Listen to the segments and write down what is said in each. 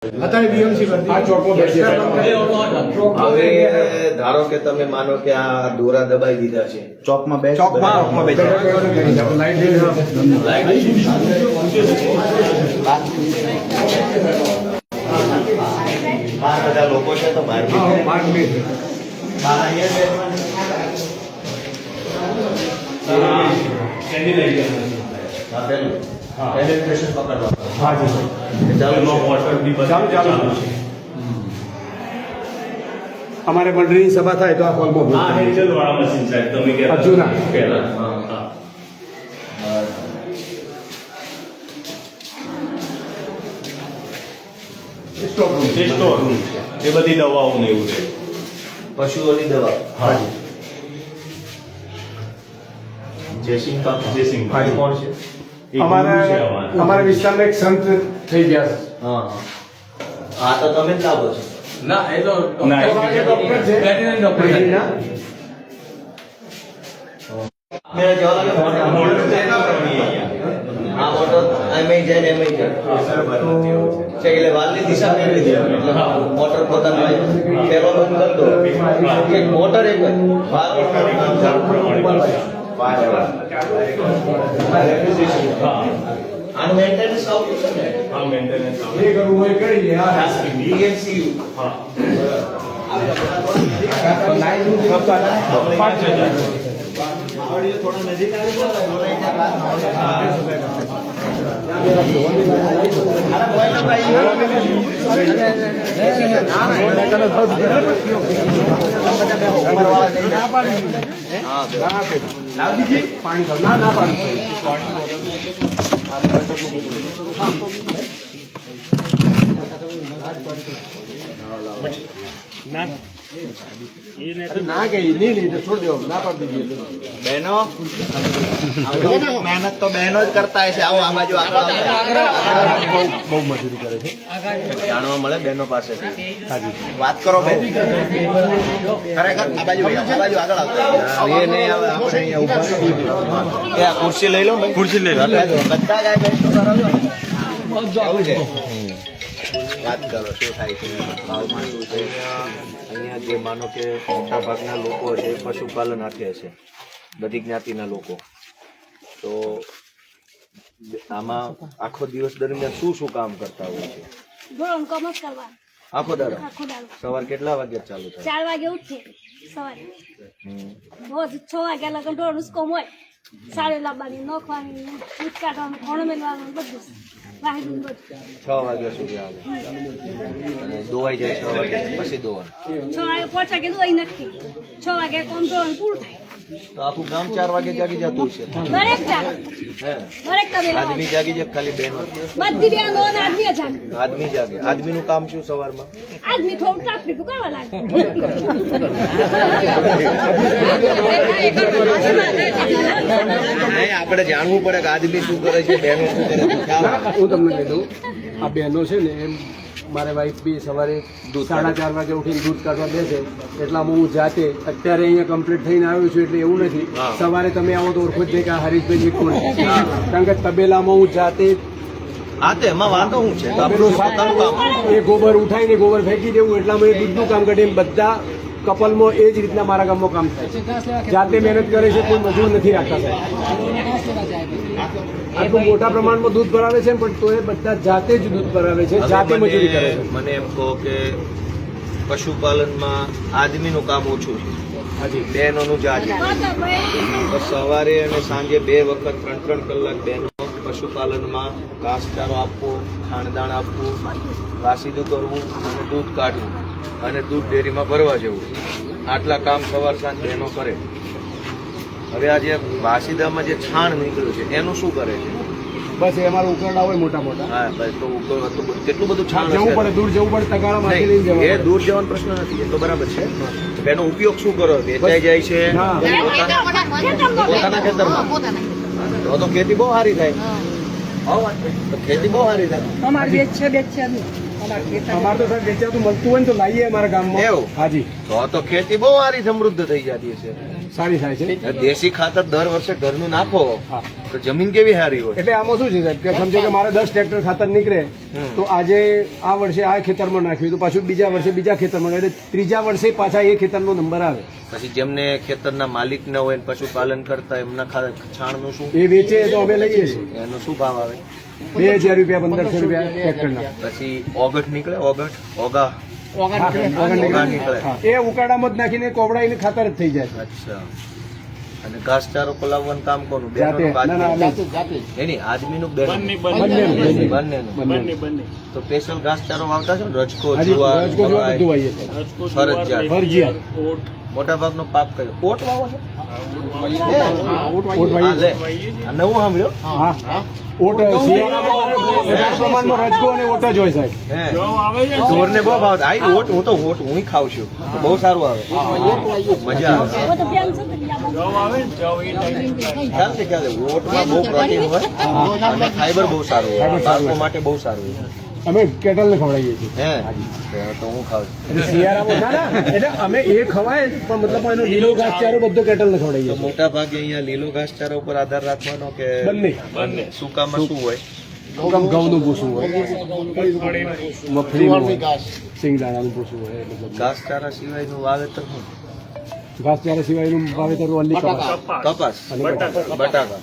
અત્યારે બીએમસી આ ચોકમાં બેસી હવે ધારો કે તમે માનો કે આ દોરા દબાઈ દીધા છે ચોકમાં બે બધા લોકો છે તો બહાર અમારે મંડળીની સભા થાય તો આ હોલમાં હજુ ના સ્ટોર રૂમ છે એ બધી દવાઓ ને એવું છે પશુઓની દવા હાજી જયસિંહ જયસિંહભાઈ કોણ છે અમારા વિસ્તારમાં એક સંત થઈ ગયા છે. હા હા તો તમે જ લાવો છો ના એ તો ડોક્ટર છે વેટરનરી ડોક્ટર છે. મેં જવા લાગે આ મોટો એમ જાય ને એમ જાય છે એટલે વાલની દિશા મેળવી દે એટલે મોટર પોતાનો પેલો બંધ કરતો એક મોટર એક વાલ આનું મેન્ટેનન્સ આવતું છે ને હા મેન્ટેનન્સ એ કરવું હોય કરી લે હા ડીએમસીયુ હા લાઈન 5000 થોડા નજીક પાણી ના ના પાણી ના કે નહીં છોડ દેવો ના પાડી દીધી બહેનો મહેનત તો બહેનો જ કરતા હશે આવો આ બાજુ બહુ મજૂરી કરે છે જાણવા મળે બહેનો પાસે વાત કરો બેન ખરેખર આ બાજુ આગળ આવતા એ નહીં આવે આપણે અહીંયા ઊભા એ આ ખુરશી લઈ લો ખુરશી લઈ લો બધા ગાય બેન તો કરાવ્યો આવું છે વાત કરો શું થાય છે ભાવમાં શું છે અહીંયા જે માનો કે મોટા ભાગના લોકો છે પશુપાલન રાખે છે બધી જ્ઞાતિના લોકો તો આમાં આખો દિવસ દરમિયાન શું શું કામ કરતા હોય છે આખો દાડો સવાર કેટલા વાગ્યા ચાલુ થાય 4 વાગે ઉઠે સવારે રોજ 6 વાગ્યા લગન ઢોરનું કોમ હોય સારે લાવવાની નોખવાની દૂધ કાઢવાનું ઘણું મેળવાનું બધું 6 વાગ્યા સુધી આવે અને દોવાઈ જાય 6 વાગ્યા પછી દોવાનું 6 વાગે પહોંચા કે દોઈ નથી 6 વાગે કોમ ઢોરનું પૂરું થાય તો આખું ગામ 4 વાગે જાગી જતું છે દરેક ચાલે હે દરેક તબેલા આદમી જાગી જાય ખાલી બહેનો બધી બહેનો અને આદમી જાગે આદમી જાગે આદમીનું કામ શું સવારમાં આદમી થોડું ટ્રાફિક કરવા લાગે આપણે જાણવું પડે કે આદમી શું કરે છે બહેનો શું કરે છે હું તમને કહી દઉં આ બહેનો છે ને એમ મારે વાઈફ બી સવારે 4:30 વાગે ઉઠીને દૂધ કાઢવા બેસે એટલામાં હું જાતે અત્યારે અહીંયા કમ્પ્લીટ થઈને આવ્યો છું એટલે એવું નથી સવારે તમે આવો તો ઓળખો જ નહીં કે આ હરીશભાઈ કોણ છે કારણ કે તબેલામાં હું જાતે હા તો એમાં વાંધો શું છે આપણું પોતાનું કામ એ ગોબર ઉઠાઈને ગોબર ફેંકી દેવું એટલામાં એ દૂધનું કામ કરીને બધા કપલમાં એ જ રીતના મારા ગામમાં કામ થાય જાતે મહેનત કરે છે કોઈ મજૂર નથી રાખતા આટલું મોટા પ્રમાણમાં દૂધ ભરાવે છે પણ તો એ બધા જાતે જ દૂધ ભરાવે છે જાતે મજૂરી કરે છે મને એમ કહો કે પશુપાલનમાં આદમીનું કામ ઓછું છે બહેનોનું જાજુ તો સવારે અને સાંજે 2 વખત 3-3 કલાક બહેનો પશુપાલનમાં ઘાસચારો આપવો ખાણદાણ આપવું વાસીદું કરવું અને દૂધ કાઢવું અને દૂધ ડેરીમાં ભરવા જવું આટલા કામ સવાર સાંજ બહેનો કરે હવે આ જે વાસીદામાં જે છાણ નીકળ્યું છે એનું શું કરે છે બસ એ અમારા ઉકરડા હોય મોટા મોટા હા ભાઈ તો કેટલું બધું છાણ જવું પડે દૂર જવું પડે તગાળામાંથી લઈને જવું એ દૂર જવાનો પ્રશ્ન નથી એ તો બરાબર છે એનો ઉપયોગ શું કરો વેચાઈ જાય છે પોતાના ખેતરમાં તો ખેતી બહુ સારી થાય તો ખેતી બહુ સારી થાય અમારે તો સાહેબ વેચાતું મળતું હોય ને તો લાવીએ અમારા ગામમાં એવું? હાજી તો ખેતી બહુ સારી સમૃદ્ધ થઈ જતી છે સારી થાય છે. દેશી ખાતર દર વર્ષે ઘરનું નાખો હા. તો જમીન કેવી સારી હોય. એટલે આમાં શું છે સાહેબ કે સમજો કે મારે 10 ટ્રેક્ટર ખાતર નીકળે તો આજે આ વર્ષે આ ખેતરમાં નાખ્યું તો પાછું બીજા વર્ષે બીજા ખેતરમાં એટલે ત્રીજા વર્ષે પાછા એ ખેતરનો નંબર આવે. પછી જેમને ખેતરના માલિક ન હોય ને પશુપાલન કરતા એમના છાણનું શું એ વેચે તો અમે લઈએ છીએ એનો શું ભાવ આવે. 2000 રૂપિયા 1500 રૂપિયા ટ્રેક્ટરના. પછી ઓગટ નીકળે ઓગા નીકળે. હા, એ ઉકાળામાં જ નાખીને કોવડાઈને ખાતર જ થઈ જાય. અચ્છા. અને ઘાસચારો ખોલાવવાનું કામ કોનું? જાતે. ના, ના, અમે એની આદમીનું બેન બંનેનું. તો સ્પેશિયલ ઘાસચારો વાવતા છો ને? રજકો હજી જુવાર રાજકોટ જેવા બધું વાવીએ છીએ. ફરજિયાત. ફરજિયાત. મોટા ભાગનો પાક કયો? ઓટ વાવો છો? ઓટ વાવીએ લે. આ નવું સાંભળ્યો. હા, ઓટ શિયાળામાં વધારે પ્રમાણમાં રજકો અને ઓટ જ હોય સાહેબ. હે ઢોરને બહુ ભાવ આ ઓટ. હું તો ઓટ હું ખાઉં છું. બહુ સારું આવે, મજા આવે. હવે તો બેન છે ને ખ્યાલ છે ઓટમાં બહુ પ્રોટીન હોય અને ફાઈબર બહુ સારું હોય. બાળકો માટે બહુ સારું હોય. અમે કેટલને ખવડાવીએ છીએ. હે તો હું ખાઉં છું. એટલે શિયાળામાં ના એટલે અમે એ ખવાય પણ મતલબ એનો લીલો ઘાસચારો બધો કેટલને ખવડાવીએ તો છીએ. મોટા ભાગે અહીંયા લીલો ઘાસચારા ઉપર આધાર રાખવાનો કે બંને. સૂકામાં શું હોય? ઘઉંનું ભૂસું હોય, મગફળીનું હોય, સિંગદાણાનું ભૂસું હોય. એટલે બધું. ઘાસચારા સિવાયનું વાવેતર શું? ઘાસચારા સિવાયનું વાવેતર ઓનલી કપાસ કપાસ અને બટાકા. બટાકા.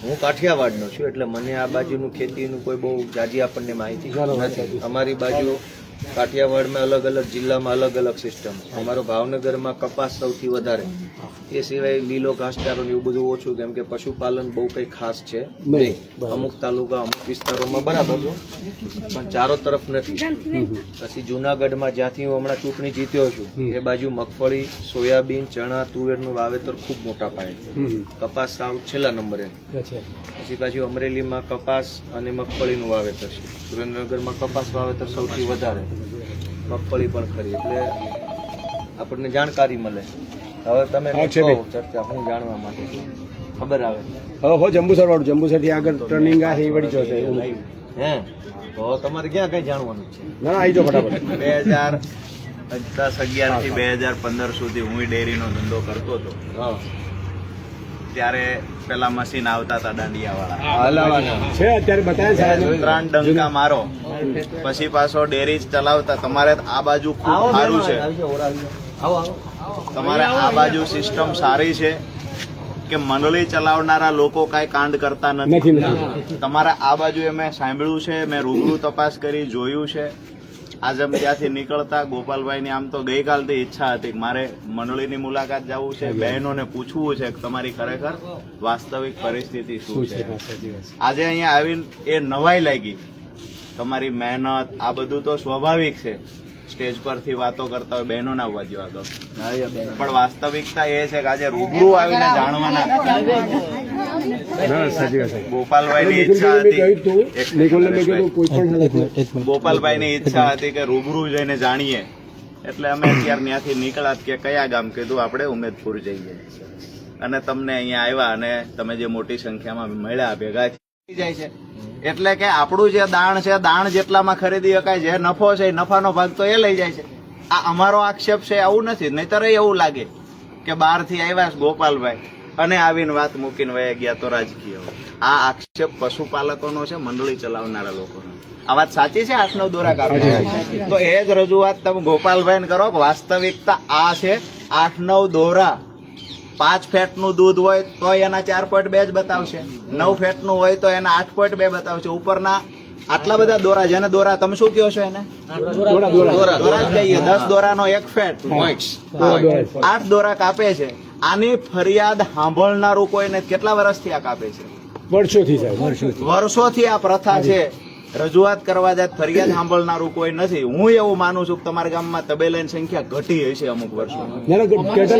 હું કાઠિયાવાડનો છું એટલે મને આ બાજુનું ખેતીનું કોઈ બહુ જાજી આપણને માહિતી નથી. અમારી બાજુ કાઠિયાવાડમાં અલગ અલગ જિલ્લામાં અલગ અલગ સિસ્ટમ. અમારો ભાવનગરમાં કપાસ સૌથી વધારે. એ સિવાય લીલો ઘાસચારો ને એવું બધું ઓછું, કેમ કે પશુપાલન બહુ કઈ ખાસ છે નહીં. અમુક તાલુકા અમુક વિસ્તારોમાં બરાબર છે પણ ચારો તરફ નથી. પછી જુનાગઢમાં જ્યાંથી હું હમણાં ચૂંટણી જીત્યો છું એ બાજુ મગફળી, સોયાબીન, ચણા, તુવેરનું વાવેતર ખૂબ મોટા પાયે. કપાસ સાવ છેલ્લા નંબરે. પછી પાછું અમરેલીમાં કપાસ અને મગફળીનું વાવેતર છે. સુરેન્દ્રનગરમાં કપાસ વાવેતર સૌથી વધારે, મગફળી પણ ખરી. એટલે આપણને જાણકારી મળે. હવે તમે કહો ચર્ચા હું જાણવા માટે ખબર આવે. હવે હો જંબુસર વાળું, જંબુસર થી આગળ ટર્નિંગ આ એ વળી જશે. હે તો તમારે ક્યાં કઈ જાણવાનું છે? ના આવી જાઓ ફટાફટ. 2011 થી 2015 સુધી હું ડેરીનો ધંધો કરતો હતો. હા ત્યારે પેલા મશીન આવતા હતા દાંડિયા હલાવાના છે અત્યારે બતાવે સાહેબ. 3 ડંકા મારો પછી પાછો ડેરી જ ચલાવતા. તમારે આ બાજુ ખૂબ સારું છે, તમારે આ બાજુ સિસ્ટમ સારી છે કે મંડળી ચલાવનારા લોકો કાંઈ કાંડ કરતા નથી. નથી. તમારે આ બાજુ મેં સાંભળ્યું છે, મેં રૂબરૂ તપાસ કરી જોયું છે. આજે અમે ત્યાંથી નીકળતા ગોપાલભાઈની આમ તો ગઈકાલથી ઈચ્છા હતી કે મારે મંડળીની મુલાકાત જવું છે, બહેનોને પૂછવું છે કે તમારી ખરેખર વાસ્તવિક પરિસ્થિતિ શું છે. આજે અહીંયા આવીને એ નવાઈ લાગી. તમારી મહેનત આ બધું તો સ્વાભાવિક છે, સ્ટેજ પરથી વાતો કરતા હોય બહેનોના અવાજ વાતો, પણ વાસ્તવિકતા એ છે કે આજે રૂબરૂ આવીને જાણવાના. ગોપાલભાઈની ઈચ્છા હતી, ગોપાલભાઈની ઈચ્છા હતી કે રૂબરૂ જઈને જાણીએ. એટલે અમે અત્યારે ત્યાંથી નીકળ્યા કે કયા ગામ કીધું આપણે ઉમેદપુર જઈએ. અને તમને અહીંયા આવ્યા અને તમે જે મોટી સંખ્યામાં મળ્યા ભેગા થઈ જાય છે. એટલે કે આપણું જે દાણ છે, દાણ જેટલામાં ખરીદી શકાય, જે નફો છે એ નફાનો ભાગ તો એ લઈ જાય છે. આ અમારો આક્ષેપ છે આવું નથી. નહીતર એવું લાગે કે બહારથી આવ્યા ગોપાલભાઈ અને આવીને વાત મૂકીને વયા ગયા તો રાજકીય. આ આક્ષેપ પશુપાલકોનો છે, મંડળી ચલાવનારા લોકોનો. આ વાત સાચી છે. 8-9 દોરા કાપે તો એ જ રજૂઆત તમે ગોપાલભાઈને કરો કે વાસ્તવિકતા આ છે. 8-9 દોરા 5 ફેટનું દૂધ હોય તો એના 4.2 જ બતાવશે, 9 ફેટનું હોય તો એના 8.2 બતાવશે. ઉપરના આટલા બધા દોરા, જેને દોરા તમે શું કહો છો એને? દોરા જ કહીએ. 10 દોરાનો 1 ફેટ, 8 દોરા કાપે છે. આની ફરિયાદ સાંભળનારું કોઈને કેટલા વર્ષથી આ કાપે છે? વર્ષોથી આ પ્રથા છે. રજૂઆત કરવા જાય ફરિયાદ સાંભળનારું કોઈ નથી. હું એવું માનું છું કે તમારા ગામમાં તબેલાની સંખ્યા ઘટી હશે અમુક વર્ષો.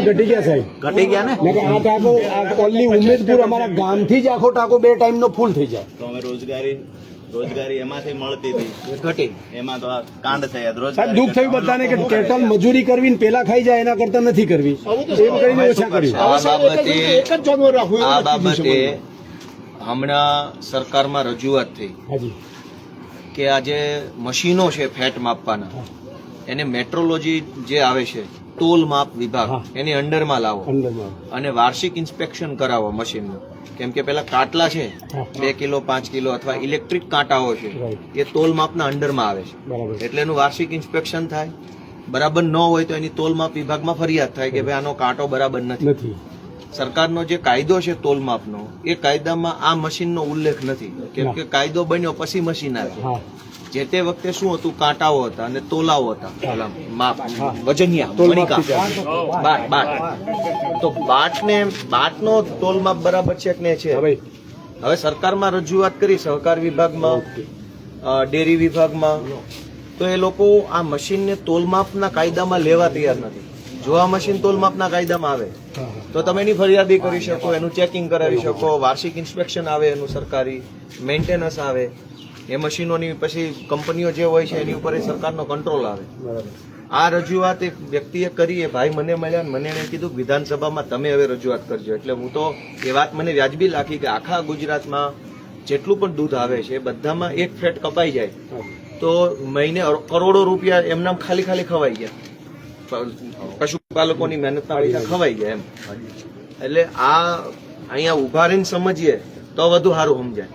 ઘટી ગયા સાહેબ, ઘટી ગયા ને? આ ટાંકો ઓનલી ઉમેદપુર અમારા ગામથી જ આખો ટાંકો 2 ટાઈમનો ફૂલ થઈ જાય. તો અમે રોજગારી એમાંથી મળતી હતી, ઘટી. એમાં તો આ કાંડ થયા. સાહેબ દુઃખ થયું બધાને કે કેટલ મજૂરી કરવી ને પેલા ખાઈ જાય એના કરતા નથી કરવી, એમ કરીને ઓછા કર્યું. આ બાબતે હમણાં સરકારમાં રજૂઆત થઈ કે આ જે મશીનો છે ફેટ માપવાના, એને મેટ્રોલોજી જે આવે છે તોલ માપ વિભાગ એની અંડરમાં લાવો અંદરમાં અને વાર્ષિક ઇન્સ્પેક્શન કરાવો મશીનનું. કેમ કે પેલા કાટલા છે 2 કિલો 5 કિલો અથવા ઇલેક્ટ્રિક કાંટાઓ છે એ તોલ માપના અંડરમાં આવે છે. બરાબર. એટલે એનું વાર્ષિક ઇન્સ્પેક્શન થાય. બરાબર ન હોય તો એની તોલ માપ વિભાગમાં ફરિયાદ થાય કે ભાઈ આનો કાંટો બરાબર નથી. નથી. સરકારનો જે કાયદો છે તોલ માપનો એ કાયદામાં આ મશીનનો ઉલ્લેખ નથી. કેમ કે કાયદો બન્યો પછી મશીન આવ્યું. હા. જે તે વખતે શું હતું, કાંટાઓ હતા અને તોલાઓ હતા. ઓલા માપ વજનિયા તોલ મણિકા માપથી ચાલે. બાટ તો બાટનો તોલ માપ બરાબર છે કે નહીં છે. હા ભાઈ. હવે સરકારમાં રજૂઆત કરી, સહકાર વિભાગમાં, ડેરી વિભાગમાં, તો એ લોકો આ મશીનને તોલમાપના કાયદામાં લેવા તૈયાર નથી. જો આ મશીન તોલમાપના કાયદામાં આવે તો તમે એની ફરિયાદી કરી શકો, એનું ચેકિંગ કરાવી શકો, વાર્ષિક ઇન્સ્પેક્શન આવે, એનું સરકારી મેન્ટેનન્સ આવે, એ મશીનોની પછી કંપનીઓ જે હોય છે એની ઉપર એ સરકારનો કંટ્રોલ આવે. બરાબર. આ રજૂઆત એક વ્યક્તિએ કરી, એ ભાઈ મને મળ્યા અને મને એને કીધું વિધાનસભામાં તમે હવે રજૂઆત કરજો. એટલે હું તો એ વાત મને વ્યાજબી લાગી કે આખા ગુજરાતમાં જેટલું પણ દૂધ આવે છે એ બધામાં એક ફેટ કપાઈ જાય તો મહિને કરોડો રૂપિયા એમનામ ખાલી ખાલી ખવાઈ ગયા. પશુપાલકોની મહેનતના પૈસા ખવાઈ ગયા એમ. એટલે આ અહીંયા ઉભા રહીને સમજીએ તો વધુ સારું સમજાય.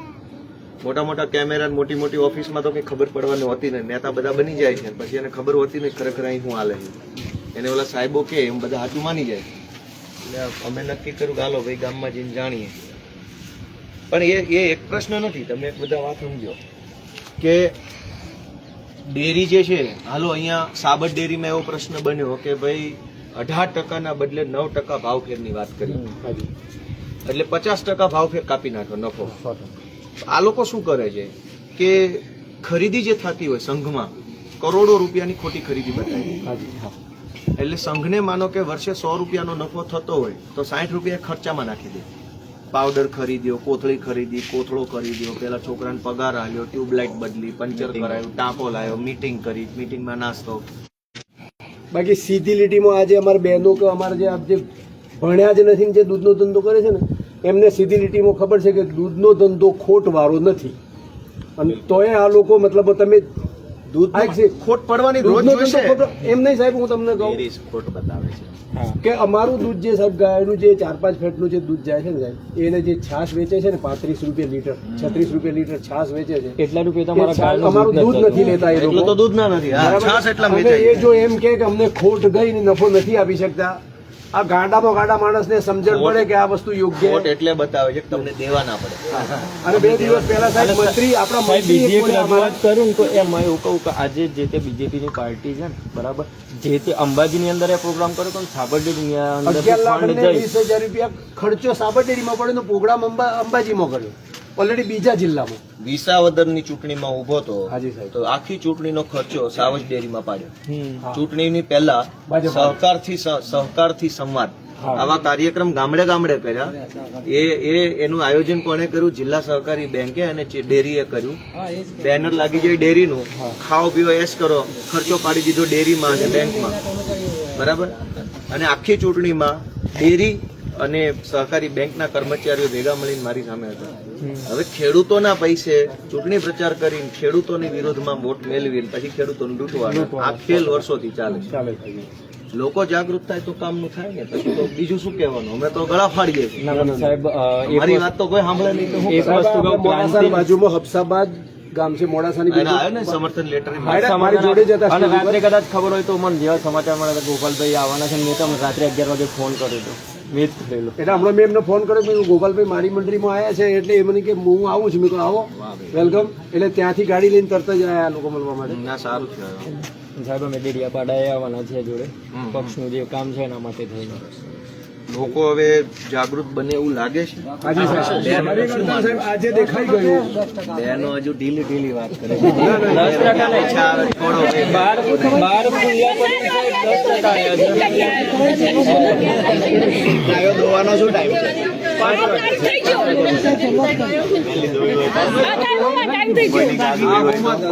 મોટા મોટા કેમેરા, મોટી મોટી ઓફિસમાં તો કઈ ખબર પડવાની હોતી નહીં. નેતા બધા બની જાય છે પછી એને ખબર હોતી નહીં ખરેખર અહીં શું હાલે છે. એને ઓલા સાહેબો કે એમ બધા હાચું માની જાય. એટલે અમે નક્કી કર્યું કે હાલો ભાઈ ગામમાં જઈને જાણીએ. પણ એ એક પ્રશ્ન નથી, તમે એક બધા વાત સમજો કે ડેરી જે છે, હાલો અહીંયા સાબર ડેરીમાં એવો પ્રશ્ન બન્યો કે ભાઈ 18% બદલે 9% ભાવફેરની વાત કરી, એટલે 50% ભાવફેર કાપી નાખ્યો નફો. આ લોકો શું કરે છે કે ખરીદી જે થતી હોય સંઘમાં કરોડો રૂપિયાની ખોટી ખરીદી બતાવી. એટલે સંઘને માનો કે વર્ષે 100 રૂપિયાનો નફો થતો હોય તો 60 રૂપિયા ખર્ચામાં નાખી દે. પાવડર ખરીદ્યો, કોથળી ખરીદી, કોથળો ખરીદ્યો, પેલા છોકરાને પગાર આલ્યો, ટ્યુબલાઇટ બદલી, પંચર કરાયું, ટાંકો લાવ્યો, મીટિંગ કરી, મીટિંગમાં નાસ્તો. બાકી સીધી લીટીમાં આજે અમારા બહેનો કે અમારા જે ભણ્યા જ નથી ને જે દૂધનો ધંધો કરે છે ને એમને સીધી લીટીમાં ખબર છે કે દૂધનો ધંધો ખોટ વાળો નથી. અને તોય આ લોકો મતલબ તમે દૂધ ખોટ પડવાની રોજ દૂધનો જોઈશે. ધંધો ખોટો એમ નહીં સાહેબ, હું તમને કહું ડેરી ખોટ બતાવે છે. કે અમારું દૂધ જે સાહેબ ગાયનું જે 4-5 ફેટનું જે દૂધ જાય છે ને સાહેબ, એને જે છાશ વેચે છે ને 35 રૂપિયા લીટર, 36 રૂપિયા લીટર છાશ વેચે છે, એટલા રૂપિયા એ છાશ અમારું દૂધ નથી લેતા એ એટલું તો લોકો. દૂધ ના નથી. હા, બરાબર? છાશ એટલા હવે વેચાય એ છે. જો એમ કે અમને ખોટ ગઈ ને નફો નથી આપી શકતા, આ ગાડામાં ગાડા માણસને સમજણ પડે કે આ વસ્તુ યોગ્ય ખોટ એટલે બતાવે છે કે તમને દેવા ના પડે. અને 2 દિવસ પહેલા સાહેબ મંત્રી આપણા સાહેબ મંત્રી બીજી એક એક રજૂઆત કરું ને તો એમાં એવું કહું કે આજે જે તે બીજેપીની પાર્ટી છે ને, બરાબર, જે તે અંબાજીની અંદર એ પ્રોગ્રામ કર્યો તો સાબરડેરીની અંદર 11 લાખ ફંડ અને જઈ 20,000 રૂપિયા ખર્ચો સાબરડેરીમાં પડ્યો, પ્રોગ્રામ અંબાજીમાં કર્યો, ઓલરેડી બીજા જિલ્લામાં. વિસાવદરની ચૂંટણીમાં ઉભો તો હાજી સાહેબ. તો આખી ચૂંટણીનો ખર્ચો સાવજ ડેરીમાં પાડ્યો. હમ. ચૂંટણીની પહેલા ભાજપ. સહકારથી સંવાદ આવા કાર્યક્રમ ગામડે ગામડે કર્યા. એનું આયોજન કોણે કર્યું? જિલ્લા સહકારી બેંકે અને ડેરીએ કર્યું. બેનર લાગી જાય ડેરીનું, ખાઓ પીઓ એશ કરો, ખર્ચો પાડી દીધો ડેરીમાં અને બેંકમાં. બરાબર. અને આખી ચૂંટણીમાં ડેરી અને સહકારી બેંકના કર્મચારીઓ ભેગા મળીને મારી સામે હતા. હવે ખેડૂતોના પૈસે ચૂંટણી પ્રચાર કરીને ખેડૂતોની વિરોધમાં વોટ મેળવીને પછી ખેડૂતોને લૂંટવાનો આ ખેલ વર્ષોથી ચાલે છે. ચાલે લોકો જાગૃત થાય તો કામનું થાય ને, પછી તો બીજું શું કહેવાનું? અમે તો ગળા ફાડીએ છીએ. ના, પણ સાહેબ મારી વાત તો કોઈ સાંભળે નહીં તો શું એક કરે? વસ્તુ કહું, મોડાસાની બાજુમાં હફસાબાદ ગામ છે, મોડાસાની એને બાજુ. આવ્યો ને સમર્થન લેટર મારી જોડે જ હતા અને સ્ટેજ રાત્રે ઉપર. કદાચ ખબર હોય તો મને જેવા સમાચાર મળ્યા હતા ગોપાલભાઈ આવવાના છે, મેં તમને રાત્રે 11 વાગે ફોન કર્યો હતો, મેં જ થયેલો. એટલે હમણાં મેં એમને ફોન કર્યો કે ગોપાલભાઈ મારી મંડળીમાં આવ્યા છે, એટલે એ મને કે હું આવું છું. મેં કહ્યું આવો, વેલકમ. એટલે ત્યાંથી ગાડી લઈને તરત જ આવ્યા લોકો મળવા માટે. ના સારું છે. સાહેબ અમે ડેડિયાપાડાએ આવવાના છે જોડે, પક્ષનું જે કામ છે એના માટે થઈને. લોકો હવે જાગૃત બને એવું લાગે છે. હાજી સાહેબ. આજે દેખાઈ ગયું. બેનો હજુ ઢીલી વાત કરે છે. 10% ઈચ્છા આવે થોડો કે 12 પુલિયા પડીને સાહેબ 10% આવ્યો દોવાનો શું ટાઈમ છે? થઈ ગયો. પહેલી દોરી હોય તો ટાઈમ થઈ ગયો. કોઈની જાગૃતિ હોય તો